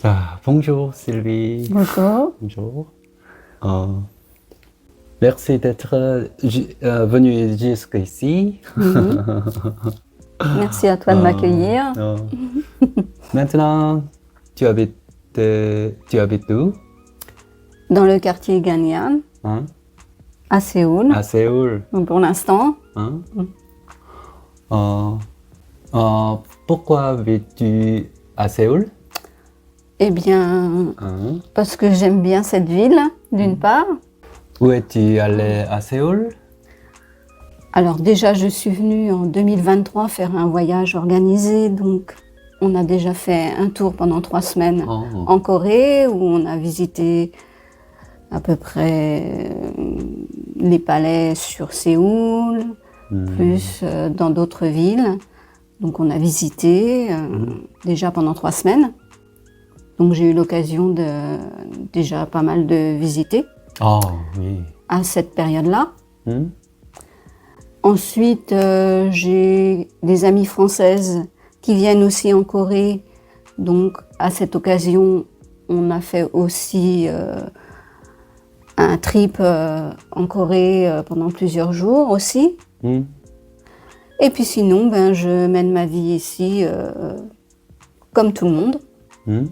Ah, bonjour Sylvie. Bonjour. Bonjour. Euh, merci d'être venue jusqu'ici. Mhm. Merci à toi de m'accueillir. Euh, Maintenant, tu habites où? Dans le quartier Gangnam, Hein? à Séoul. À Séoul. Donc pour l'instant, Hein? Euh, Pourquoi vis-tu à Séoul? eh bien, Hein? parce que j'aime bien cette ville, d'une part. Où es-tu allé à Séoul? Alors déjà, je suis venue en 2023 faire un voyage organisé. Donc, on a déjà fait un tour pendant 3 semaines Oh. en Corée, où on a visité à peu près les palais sur Séoul, plus dans d'autres villes. Donc on a visité déjà pendant 3 semaines. Donc j'ai eu l'occasion de déjà pas mal de visiter Oh, oui. à cette période-là. Hmm? Ensuite, j'ai des amies françaises qui viennent aussi en Corée. Donc à cette occasion, on a fait aussi un trip en Corée pendant plusieurs jours aussi. Hmm? Et puis sinon, ben, je mène ma vie ici comme tout le monde. Hmm?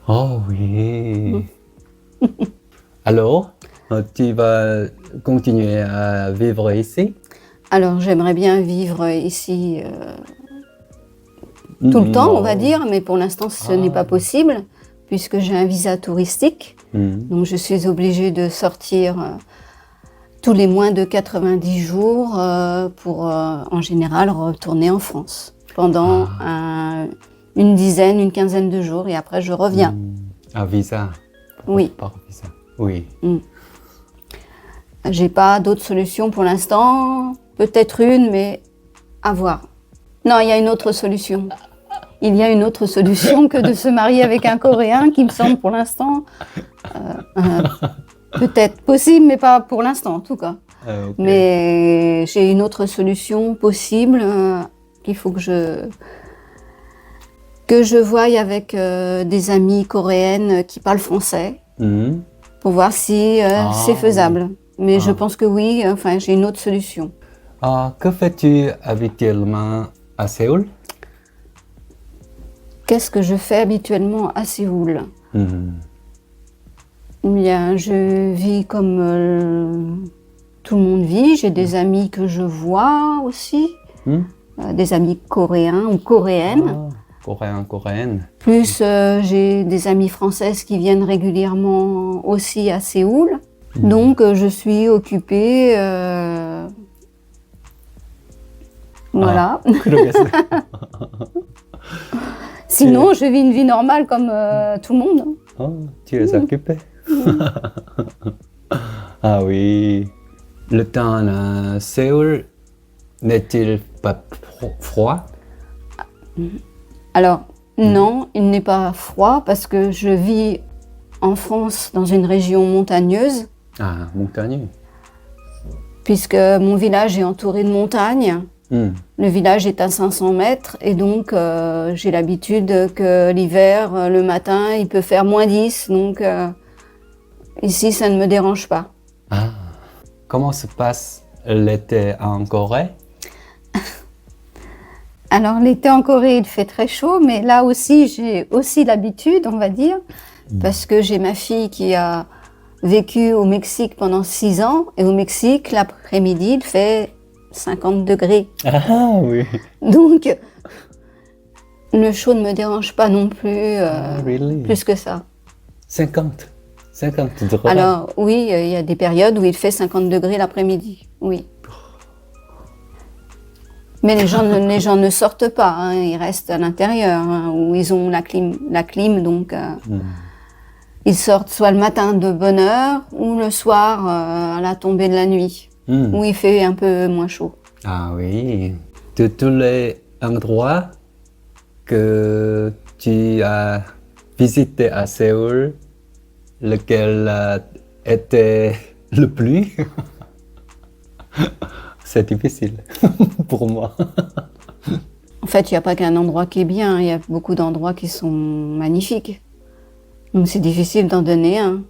Oh oui. Alors, tu vas continuer à vivre ici? Alors j'aimerais bien vivre ici tout le temps, on va dire, mais pour l'instant ce n'est pas possible puisque j'ai un visa touristique. Donc je suis obligée de sortir tous les moins de 90 jours pour en général retourner en France pendant une dizaine, une quinzaine de jours et après je reviens. Un visa? Oui. Par visa. Oui. J'ai pas d'autre solution pour l'instant, peut-être une, mais à voir. Non, il y a une autre solution. Il y a une autre solution que de se marier avec un Coréen qui me semble pour l'instant peut-être possible, mais pas pour l'instant en tout cas. Ok. Mais j'ai une autre solution possible qu'il faut que je voie avec des amies coréennes qui parlent français pour voir si c'est faisable. Mais je pense que oui, enfin j'ai une autre solution. Que fais-tu habituellement à Séoul? Qu'est-ce que je fais habituellement à Séoul? Bien, je vis comme tout le monde vit. J'ai des amis que je vois aussi, des amis coréens ou coréennes. Coréen, coréenne. Plus j'ai des amies françaises qui viennent régulièrement aussi à Séoul. Donc je suis occupée. Voilà. 그러겠어요. Sinon, je vis une vie normale comme tout le monde. Tu es occupé? Ah oui. Le temps à Séoul n'est-il pas froid? Alors, non, il n'est pas froid parce que je vis en France dans une région montagneuse. Ah, montagneux. Puisque mon village est entouré de montagnes. Le village est à 500 mètres et donc j'ai l'habitude que l'hiver, le matin, il peut faire -10. Donc ici, ça ne me dérange pas. Ah. Comment se passe l'été en Corée? Alors l'été en Corée, il fait très chaud, mais là aussi, j'ai aussi l'habitude, on va dire, parce que j'ai ma fille qui a vécu au Mexique pendant 6 ans et au Mexique, l'après-midi, il fait 50 degrés. Ah oui. Donc, le chaud ne me dérange pas non plus really? plus que ça. 50 degrés. Alors oui, il y a des périodes où il fait 50 degrés l'après-midi, oui. Mais les gens ne sortent pas, hein, ils restent à l'intérieur, hein, où ils ont la clim, donc ils sortent soit le matin de bonne heure ou le soir à la tombée de la nuit, où il fait un peu moins chaud. Ah oui. De tous les endroits que tu as visités à Séoul, lequel a été le plus? C'est difficile pour moi. En fait, il n'y a pas qu'un endroit qui est bien, il y a beaucoup d'endroits qui sont magnifiques. Donc c'est difficile d'en donner un.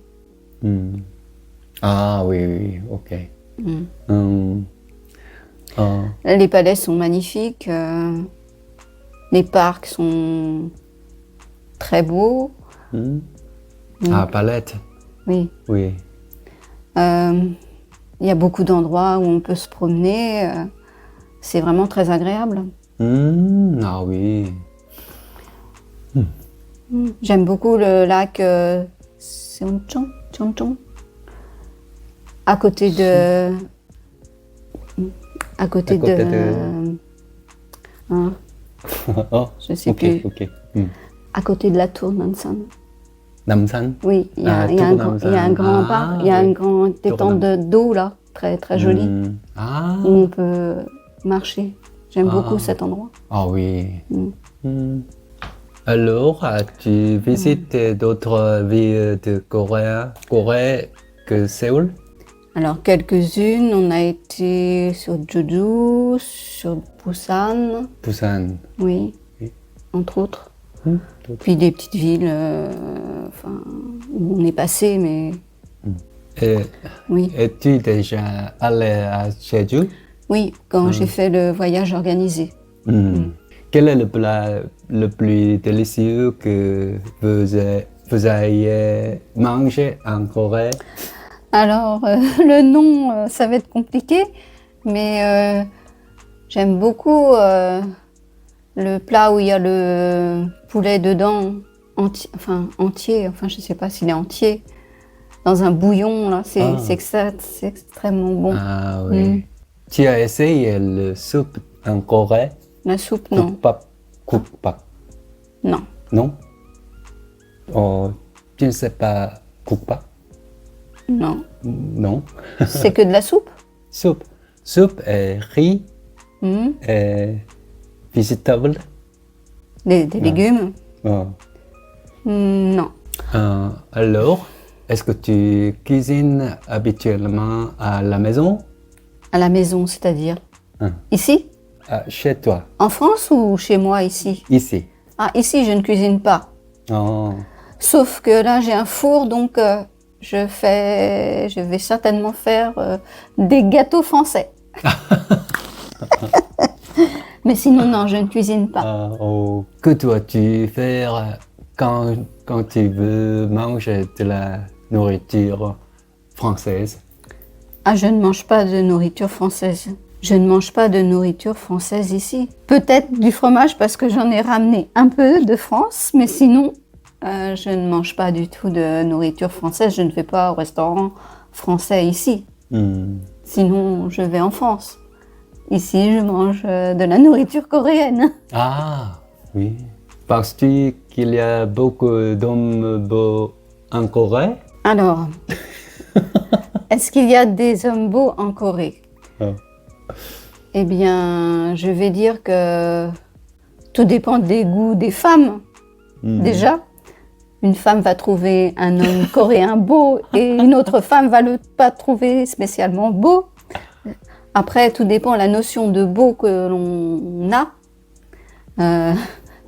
Ah oui, oui, ok. Ah, Les palais sont magnifiques, les parcs sont très beaux. ah, palette, Oui. oui. Il y a beaucoup d'endroits où on peut se promener. C'est vraiment très agréable. Ah oui. J'aime beaucoup le lac Seonchong, à côté de... À côté côté de... de- hein, Oh, je sais ok, plus. ok. À côté de la tour Nansan. Namsan. Oui, il y a, Ah, il y a tour un grand, il y a un Namsan. grand Ah, parc, il y a oui. un grand étang d'eau là, très très joli, Ah, où on peut marcher. J'aime beaucoup cet endroit. ah oui. Alors, as-tu visité d'autres villes de Corée que Séoul? Alors quelques-unes, on a été sur Jeju, sur Busan, Busan. oui, Oui. entre autres. D'autres. Puis des petites villes, enfin, où on est passé, mais Et oui. es-tu déjà allé à Jeju? Oui, quand j'ai fait le voyage organisé. Quel est le plat le plus délicieux que vous ayez mangé en Corée? Alors, le nom, ça va être compliqué, mais j'aime beaucoup le plat où il y a le poulet dedans, entier, enfin je sais pas s'il est entier, dans un bouillon, là, c'est extrêmement bon. Ah oui. Tu as essayé le soupe en Corée? La soupe, non, Kukbap. Kukbap. non, Non? Oh, tu ne sais pas Kukbap? non. Non. C'est que de la soupe? Soupe. Soupe et riz Mhm. et vegetable. Des légumes? Oh. Non. Alors, est-ce que tu cuisines habituellement à la maison? À la maison, c'est-à-dire? Hein. Ici? Chez toi? En France ou chez moi, ici? Ici? Ah, ici, je ne cuisine pas. Oh. Sauf que là, j'ai un four, donc je vais certainement faire des gâteaux français. Mais sinon, non, je ne cuisine pas. Ah, oh. Que dois-tu faire quand tu veux manger de la nourriture française? Ah, je ne mange pas de nourriture française. Je ne mange pas de nourriture française ici. Peut-être du fromage parce que j'en ai ramené un peu de France, mais sinon, je ne mange pas du tout de nourriture française. Je ne vais pas au restaurant français ici. Sinon, je vais en France. Ici, je mange de la nourriture coréenne. Ah, oui. Penses-tu qu'il y a beaucoup d'hommes beaux en Corée? Alors, est-ce qu'il y a des hommes beaux en Corée? Ah. Eh bien, je vais dire que tout dépend des goûts des femmes. Déjà, une femme va trouver un homme coréen beau et une autre femme va pas trouver spécialement beau. Après, tout dépend de la notion de beau que l'on a.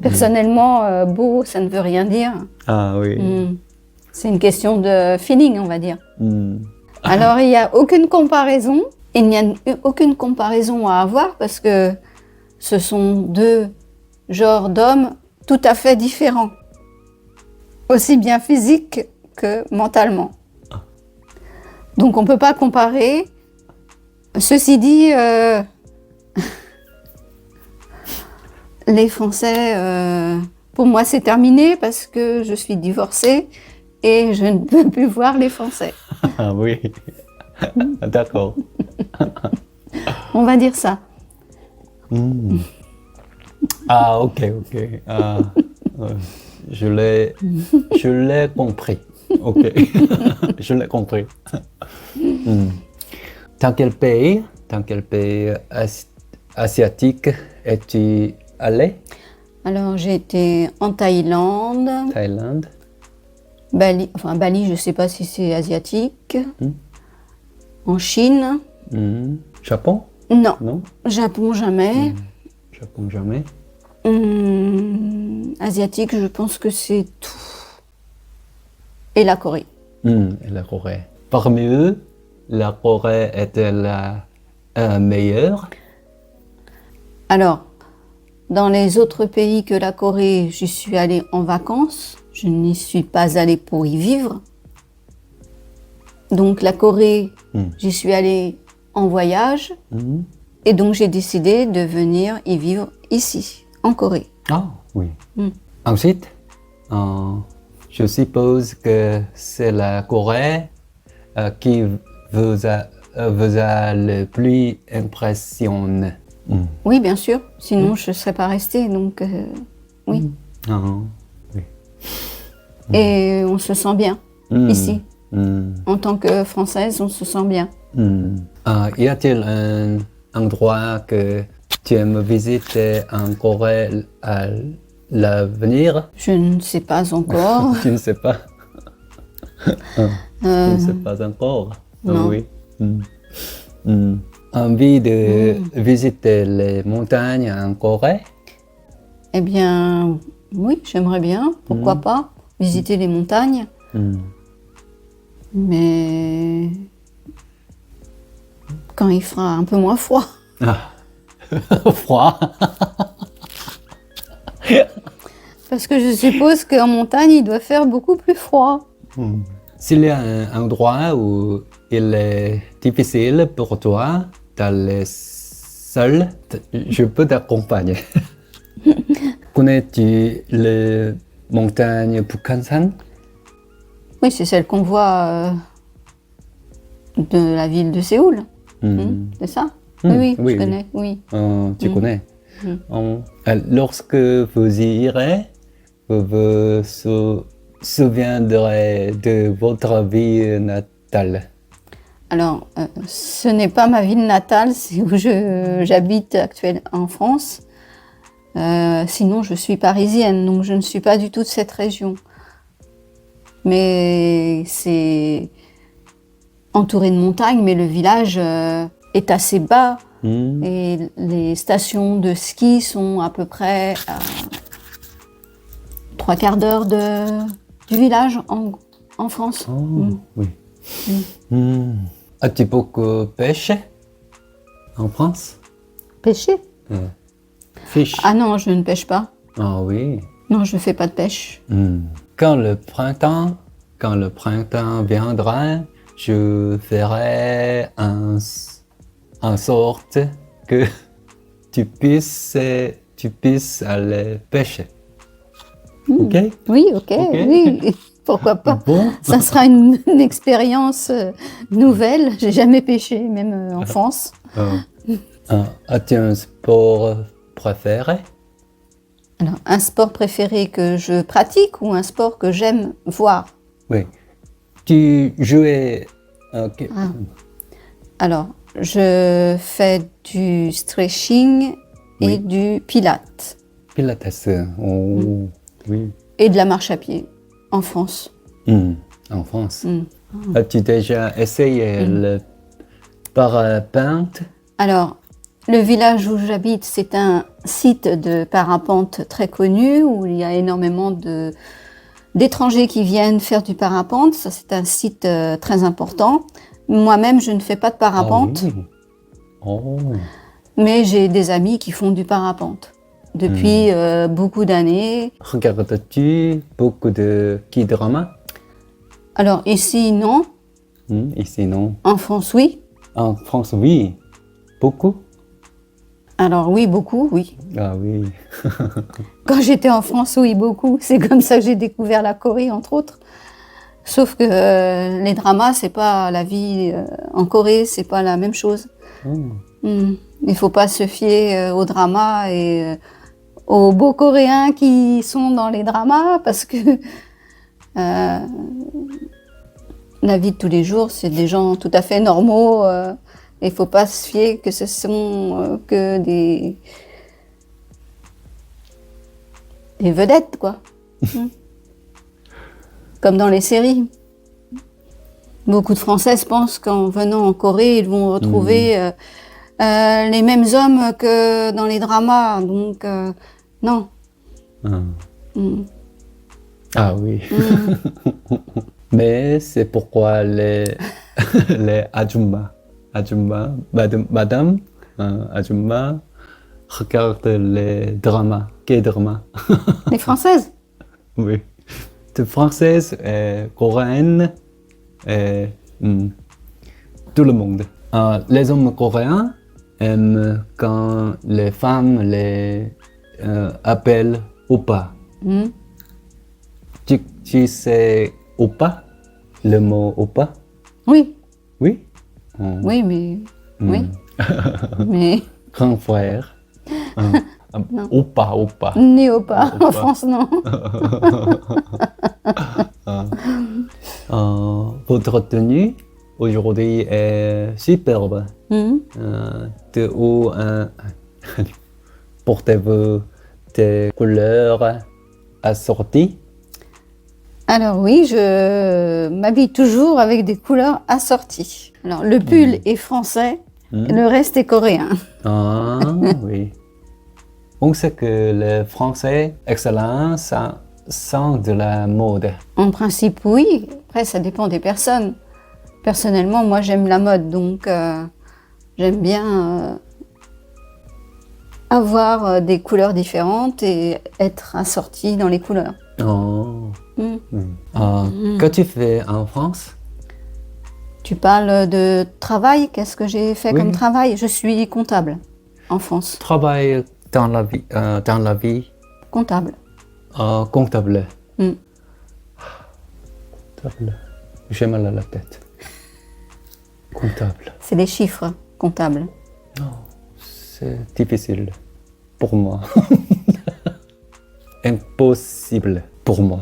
Personnellement, beau, ça ne veut rien dire. Ah oui. C'est une question de feeling, on va dire. Alors, il n'y a aucune comparaison. Il n'y a aucune comparaison à avoir parce que ce sont deux genres d'hommes tout à fait différents. Aussi bien physique que mentalement. Donc, on ne peut pas comparer. Ceci dit, les Français, pour moi, c'est terminé parce que je suis divorcée et je ne peux plus voir les Français. Ah oui. D'accord. On va dire ça. Ah, ok, ok. Ah, je l'ai compris. Ok. Je l'ai compris. Dans quel pays asiatique es-tu allé? Alors, j'ai été en Thaïlande, Thaïlande. Bali, je ne sais pas si c'est asiatique, en Chine, Japon? non, Non? Japon jamais, Japon jamais. Asiatique, je pense que c'est tout. Et la Corée. Et la Corée. Parmi eux, la Corée était la meilleure. Alors, dans les autres pays que la Corée, j'y suis allée en vacances. Je n'y suis pas allée pour y vivre. Donc la Corée, j'y suis allée en voyage. Et donc j'ai décidé de venir y vivre ici, en Corée. Ah oui. Ensuite, je suppose que c'est la Corée qui vous a le plus impressionné. Oui, bien sûr. Sinon, je ne serais pas restée. Donc, oui. Ah, oui. Et on se sent bien ici. En tant que Française, on se sent bien. Y a-t-il un endroit que tu aimes visiter en Corée à l'avenir? Je ne sais pas encore. Tu ne sais pas? Tu ne sais pas encore? Non. Oui. Envie de visiter les montagnes en Corée? Eh bien, oui, j'aimerais bien. Pourquoi pas visiter les montagnes. Mais quand il fera un peu moins froid. Froid? Parce que je suppose qu'en montagne, il doit faire beaucoup plus froid. S'il y a un endroit où il est difficile pour toi d'aller seul, je peux t'accompagner. Connais-tu les montagnes Bukhansan? Oui, c'est celle qu'on voit de la ville de Séoul. C'est ça? Oui, je connais. Oui. Tu connais. Lorsque vous y irez, vous vous souviendrez de votre ville natale. Alors, ce n'est pas ma ville natale, c'est où j'habite actuellement en France. Sinon, je suis parisienne, donc je ne suis pas du tout de cette région. Mais c'est entouré de montagnes, mais le village est assez bas. Et les stations de ski sont à peu près à 3/4 d'heure du village en France. Oui. As-tu beaucoup pêché en France? Pêcher? Fish. Ah non, je ne pêche pas. Ah oui. Non, je ne fais pas de pêche. Quand le printemps viendra, je ferai en sorte que tu puisses aller pêcher. Ok? Oui, ok, oui. Pourquoi pas? Bon. Ça sera une expérience nouvelle. J'ai jamais pêché, même en France. As-tu un sport préféré? Alors, un sport préféré que je pratique ou un sport que j'aime voir? Oui. Tu jouais... Alors, je fais du stretching et du pilates. Pilates. Oh, oui. Et de la marche à pied, en France. En France. As-tu déjà essayé le parapente? Alors, le village où j'habite, c'est un site de parapente très connu, où il y a énormément d'étrangers qui viennent faire du parapente. Ça, c'est un site très important. Moi-même, je ne fais pas de parapente, mais j'ai des amis qui font du parapente depuis beaucoup d'années. Regardes-tu beaucoup de K-dramas? Alors ici, non. Ici, non. En France, oui. En France, oui. Beaucoup? Alors oui, beaucoup, oui. Ah oui. Quand j'étais en France, oui, beaucoup. C'est comme ça que j'ai découvert la Corée, entre autres. Sauf que les dramas, c'est pas la vie en Corée, c'est pas la même chose. Il faut pas se fier aux dramas et aux beaux Coréens qui sont dans les dramas, parce que la vie de tous les jours, c'est des gens tout à fait normaux. Il faut pas se fier que ce sont que des vedettes, quoi. Comme dans les séries. Beaucoup de Françaises pensent qu'en venant en Corée, ils vont retrouver les mêmes hommes que dans les dramas. Donc, Non. Hum. Mm. Ah oui. Mm. Mais c'est pourquoi les, les ajumma, madame, ajumma, regardent les dramas, K-dramas. Les Françaises? Oui. De françaises et coréennes et tout le monde. Les hommes coréens aiment quand les femmes les appellent oppa. Mm. Tu sais oppa? Le mot oppa? Oui, Oui? oui, mais... Mm. Oui, mais... Grand frère. Non. Oppa. Ni au pas, en Oppa. France, non. Votre tenue aujourd'hui est superbe. Mm. De où portez-vous des couleurs assorties? Alors oui, je m'habille toujours avec des couleurs assorties. Alors le pull est français, et le reste est coréen. Ah oui. On sait que les Français excellents sont de la mode. En principe, oui. Après, ça dépend des personnes. Personnellement, moi, j'aime la mode, donc j'aime bien avoir des couleurs différentes et être assortie dans les couleurs. Oh. Mm. Que tu fais en France? Tu parles de travail. Qu'est-ce que j'ai fait Oui. comme travail? Je suis comptable en France. Travaille dans la vie Comptable. comptable. Mm. Comptable. J'ai mal à la tête. Comptable. C'est des chiffres comptables. Non, c'est difficile pour moi. Impossible pour moi.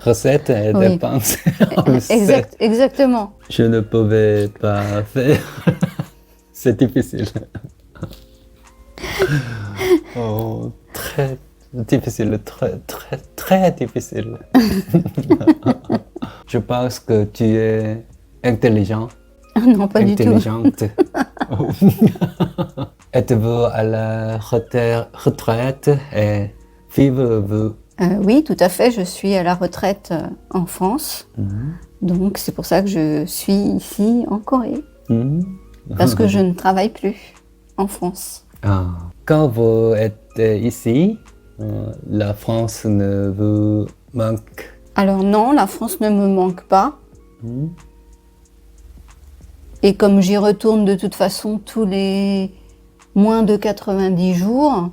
Recettes et Oui. dépenses. Recettes. Exactement. Je ne pouvais pas faire. C'est difficile. Oh, très difficile, très difficile. Je pense que tu es intelligent, Non, pas du tout. intelligente. Êtes-vous à la retraite et vivez-vous? Oui, tout à fait. Je suis à la retraite en France. Donc, c'est pour ça que je suis ici en Corée. Parce que je ne travaille plus en France. Quand vous êtes ici, la France ne vous manque? Alors non, la France ne me manque pas. Et comme j'y retourne de toute façon tous les moins de 90 jours,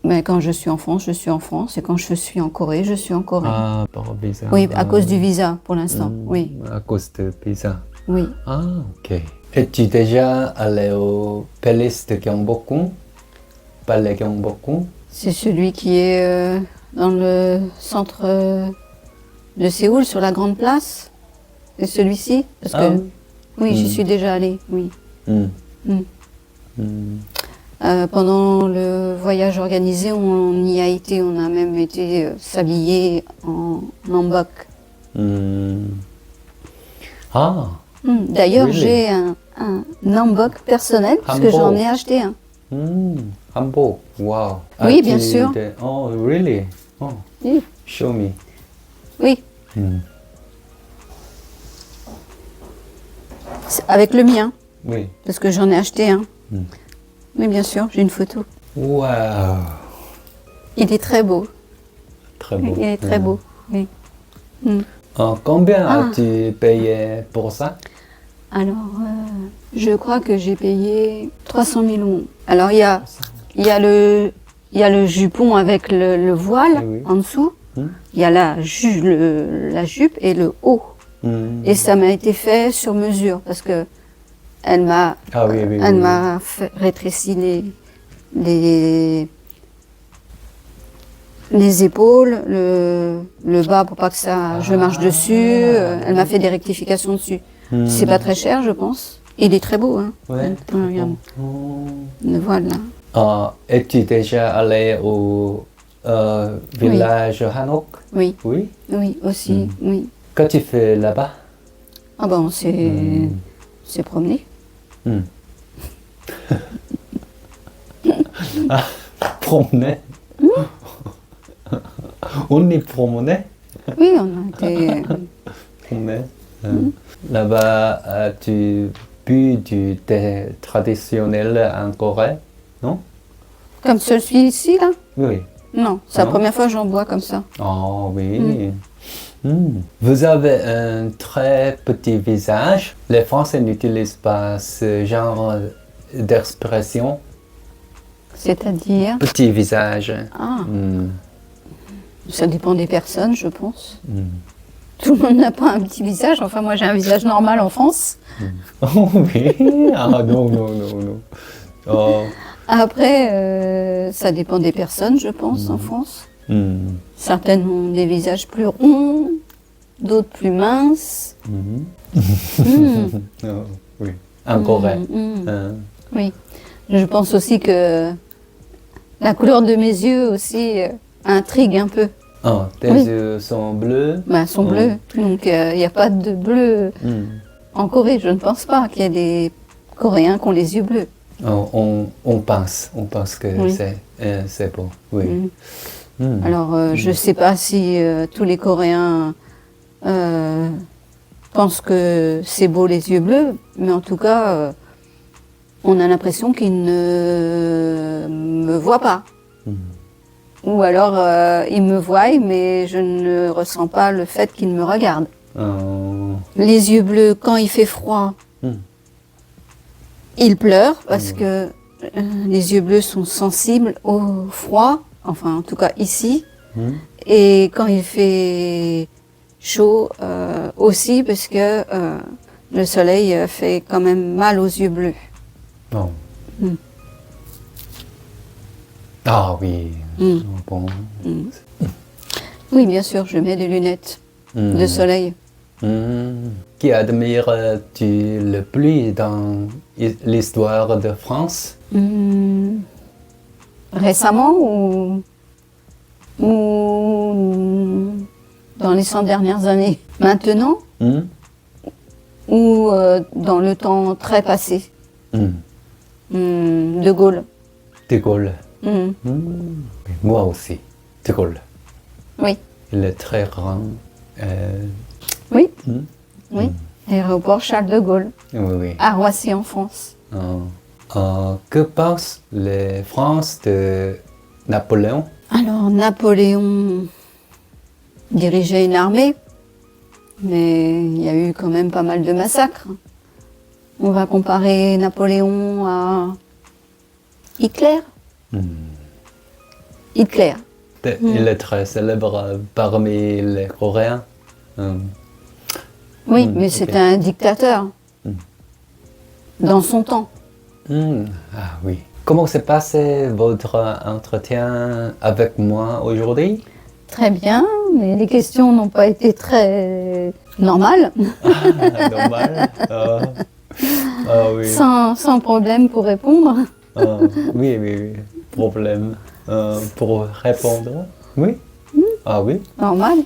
mais quand je suis en France, je suis en France. Et quand je suis en Corée, je suis en Corée. Ah, par visa. Oui, à cause du visa pour l'instant. Oui, À cause de visa. oui. Ah, ok. Es-tu déjà allé au palais de Gyeongbokgung? Palais Gyeongbokgung? C'est celui qui est dans le centre de Séoul, sur la grande place. C'est celui-ci? Parce que oui, j'y suis déjà allée. Oui. Pendant le voyage organisé, on y a été. On a même été s'habiller en hanbok. Ah, D'ailleurs, Really? j'ai un hanbok personnel parce que Hanbok. j'en ai acheté un. hanbok. Wow. Oui, bien sûr. Oh, really? Oh, Oui. show me. Oui. C'est avec le mien, Oui. parce que j'en ai acheté un. Oui, bien sûr, j'ai une photo. Wow. Il est très beau. Très beau. Il est très beau. Oui. Combien Ah. as-tu payé pour ça? Alors, je crois que j'ai payé 300 000 won. Alors, il y a le jupon avec le voile Oui. en dessous. Il y a la jupe et le haut. Et ça m'a été fait sur mesure parce que elle m'a Ah oui, oui, elle oui. m'a fait rétréci les épaules, le bas pour pas que ça je marche dessus. Elle m'a fait des rectifications dessus. C'est pas très cher, je pense. Il est très beau, hein. Ouais. Regarde, le voile là. Es-tu déjà allé au village Hanok? Oui, Oui. oui, aussi, oui. Qu'as-tu fait là-bas? Ah bon, c'est s'est promené. Promener. On est promené. Oui, on a été. Promener. Là-bas, as-tu bu du thé traditionnel en Corée? Non? Comme celui ci là? Oui. Non, c'est la Non. première fois que j'en bois comme ça. Oh oui. Vous avez un très petit visage. Les Français n'utilisent pas ce genre d'expression. C'est-à-dire. Petit visage. Ah, Hmm. ça dépend des personnes, je pense. Tout le monde n'a pas un petit visage. Enfin, moi, j'ai un visage normal en France. Oh oui. Ah non, non, non, non. Oh. Après, ça dépend des personnes, je pense, en France. Hmm. Certaines ont des visages plus ronds, d'autres plus minces. Oh, oui. En Corée. Oui. Je pense aussi que la couleur de mes yeux aussi intrigue un peu. Oh, tes Oui. yeux sont bleus. Bah, elles sont bleus, donc il n'y a pas de bleu en Corée. Je ne pense pas qu'il y ait des Coréens qui ont les yeux bleus. Oh, on pense que Oui. c'est beau. Oui. Alors, je ne sais pas si tous les Coréens pensent que c'est beau les yeux bleus, mais en tout cas, on a l'impression qu'ils ne me voient pas. Ou alors, ils me voient, mais je ne ressens pas le fait qu'ils me regardent. Oh. Les yeux bleus, quand il fait froid, ils pleurent parce que les yeux bleus sont sensibles au froid, enfin en tout cas ici. Et quand il fait chaud aussi parce que le soleil fait quand même mal aux yeux bleus. Oh. Ah oui. Oh, bon. Oui, bien sûr, je mets des lunettes de soleil. Qui admires-tu le plus dans l'histoire de France? Récemment ou dans les 100 dernières années? Maintenant ou dans le temps très passé? De Gaulle. De Gaulle. Moi aussi, De Gaulle. Oui, Il est très grand. oui, oui. Aéroport Charles de Gaulle, Oui, oui. à Roissy en France. Que pensent les Français de Napoléon? Alors, Napoléon dirigeait une armée, mais il y a eu quand même pas mal de massacres. On va comparer Napoléon à Hitler. Hitler. Il est très célèbre parmi les Coréens. Oui, mais c'était un dictateur. Dans son temps. Ah oui. Comment s'est passé votre entretien avec moi aujourd'hui? Très bien, mais les questions n'ont pas été très normales. Normal. Ah oui. Sans problème pour répondre. Oui, oui, oui. Problème. Pour répondre? Oui. Ah oui. Normal.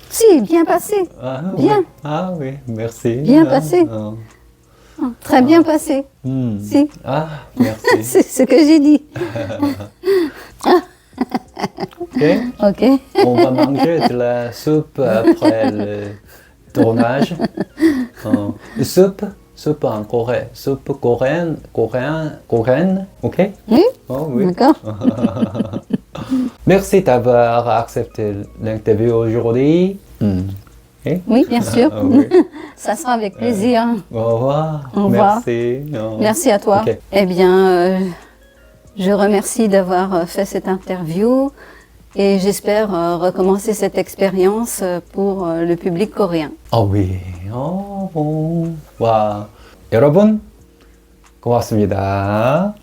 Si, bien passé. Ah, Bien. Oui. Ah oui, merci. Bien passé. Très bien passé. Si, Ah, merci. c'est ce que j'ai dit. Ok. Ok. On va manger de la soupe après le tournage. Soupe en Corée. Soupe coréenne, ok? Oui, Oh, oui. d'accord. Merci d'avoir accepté l'interview aujourd'hui. Ok? Oui, bien sûr. Ah, oui. Ça sera avec plaisir. Au revoir. Au revoir. Merci. Merci à toi. Ok. Eh bien, je remercie d'avoir fait cette interview et j'espère recommencer cette expérience pour le public coréen. 아, oui. 와. 여러분, 고맙습니다.